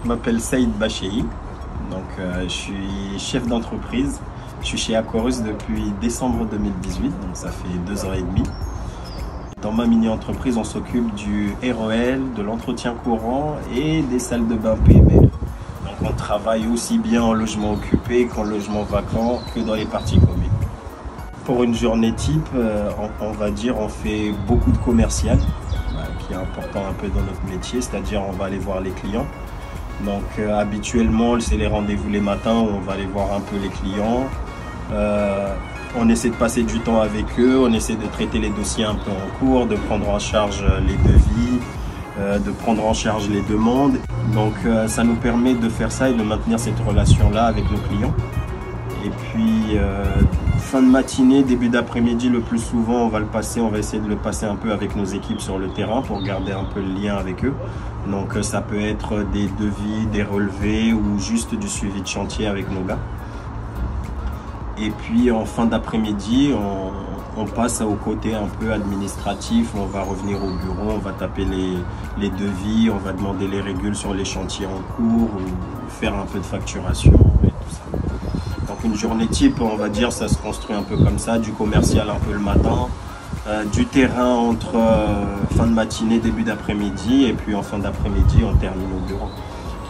Je m'appelle Saïd Bachéi, donc je suis chef d'entreprise. Je suis chez Aquarus depuis décembre 2018, donc ça fait 2 ans et demi. Dans ma mini-entreprise, on s'occupe du REL, de l'entretien courant et des salles de bain PMR. Donc on travaille aussi bien en logement occupé qu'en logement vacant, que dans les parties communes. Pour une journée type, on va dire on fait beaucoup de commercial, qui est important un peu dans notre métier, c'est-à-dire on va aller voir les clients. Donc habituellement, c'est les rendez-vous les matins où on va aller voir un peu les clients. On essaie de passer du temps avec eux, on essaie de traiter les dossiers un peu en cours, de prendre en charge les devis, de prendre en charge les demandes. Donc ça nous permet de faire ça et de maintenir cette relation-là avec nos clients. Et puis fin de matinée, début d'après-midi, le plus souvent on va essayer de le passer un peu avec nos équipes sur le terrain pour garder un peu le lien avec eux. Donc ça peut être des devis, des relevés ou juste du suivi de chantier avec nos gars. Et puis en fin d'après-midi, on passe au côté un peu administratif, on va revenir au bureau, on va taper les devis, on va demander les régules sur les chantiers en cours ou faire un peu de facturation et tout ça. Donc une journée type, on va dire, ça se construit un peu comme ça, du commercial un peu le matin, du terrain entre fin de matinée, début d'après-midi, et puis en fin d'après-midi, on termine au bureau.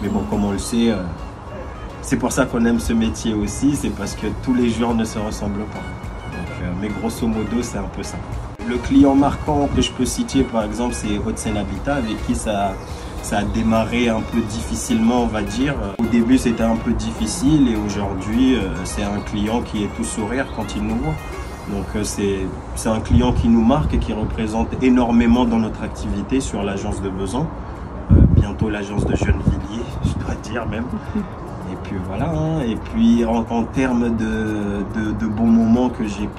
Mais bon, comme on le sait, c'est pour ça qu'on aime ce métier aussi, c'est parce que tous les jours ne se ressemblent pas. Donc, mais grosso modo, c'est un peu ça. Le client marquant que je peux citer, par exemple, c'est Hauts-de-Seine Habitat, avec qui ça a démarré un peu difficilement, on va dire. Au début, c'était un peu difficile et aujourd'hui, c'est un client qui est tout sourire quand il nous voit. Donc, c'est un client qui nous marque et qui représente énormément dans notre activité sur l'agence de Besançon. Bientôt l'agence de Gennevilliers, je dois dire même. Et puis voilà, hein. Et puis en termes de bons moments que j'ai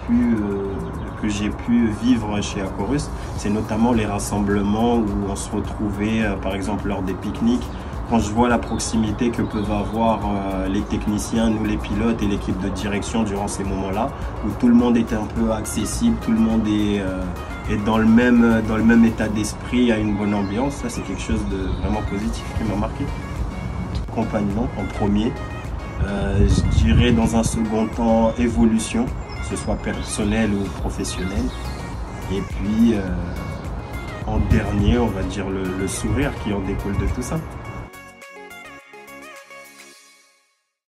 pu vivre chez Aquarus, c'est notamment les rassemblements où on se retrouvait, par exemple lors des pique-niques. Quand je vois la proximité que peuvent avoir les techniciens, nous les pilotes et l'équipe de direction durant ces moments-là, où tout le monde est un peu accessible, tout le monde est dans le même état d'esprit, a une bonne ambiance, ça c'est quelque chose de vraiment positif qui m'a marqué. Accompagnement en premier, je dirais dans un second temps évolution, que ce soit personnel ou professionnel, et puis en dernier on va dire le sourire qui en découle de tout ça.